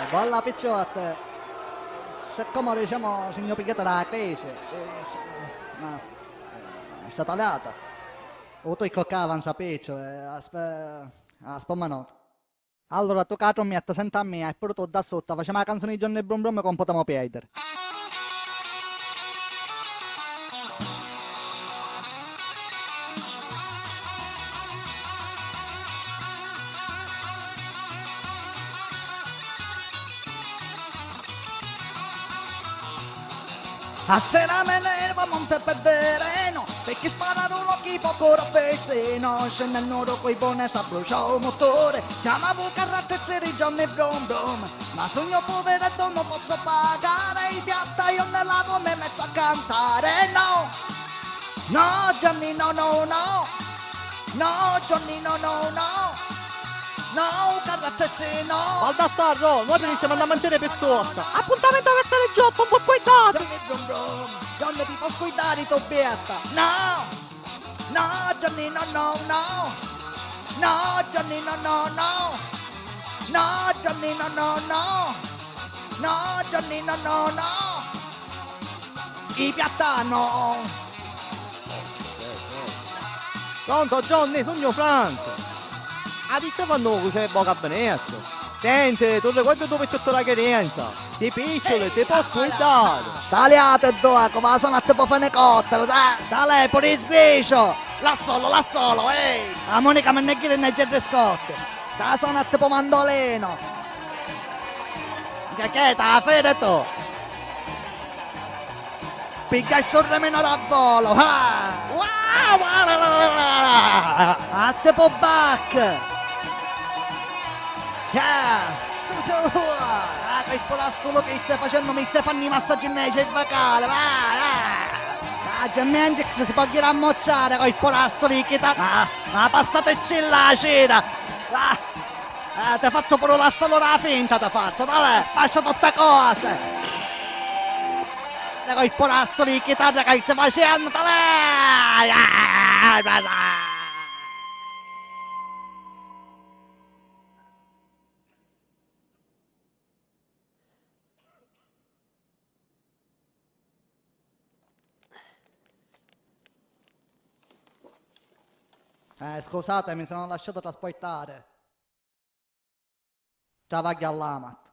Bolla picciotte, siccome diciamo signor Pichetto della crisi, ma è stata tagliata. O tu coccava un sapiccio, aspetta no. Allora tu cazzo mi senta a me, e pure tu da sotto, facciamo la canzone di Johnny Brum Brum con potamo perdere. A sera me ne va a Montepedereno, perché sparano l'occhi poco persino, scendendo coi buoni sta bruciando il motore, chiamavo caratterize di Johnny Brum Brum, ma sogno poveretto non posso pagare, i piatta io ne lavo mi metto a cantare, no, no Johnny no no no, no Johnny no no no. No, carracezzino! Baldassarro, noi ti stiamo andando a mangiare pezzotta! Appuntamento a Vezzale Gioppo, un po' squaitato! Johnny Brum Brum! Johnny ti posso scuidare, Tobietta! No! No, Johnny, no, no, no! No, Johnny, no, no, no! No, Johnny, no, no, no! No, Johnny, no, no, no! I piattano! Pronto Johnny, sogno Franco! Ah, ti stai fanno c'è poca benetto! Senti, tu ricordi dove c'è la chiarenza? Si picciole, ti può sguardare! Tagliate due, come la sono a te può fare cottero, da lei, pure il sgriscio! La solo, ehi! La Monica me ne chiede nei certi scotti! Da sono a te può mandolino! Che è, la fede tu? Picca il sorremeno da volo, a te può back! Ah, che solo che stai facendo mi stai fanno i massaggi nei cervicale, vai! Ah, già mangi che si può dire a mocciare con il polazzo liquida! Ma passateci la cera! Ti faccio pure la solo finta, ti faccio, dai, spaccia tutte cose! Con il polazzo liquida che stai facendo, dai! Scusate, mi sono lasciato trasportare. Travaglia all'amat.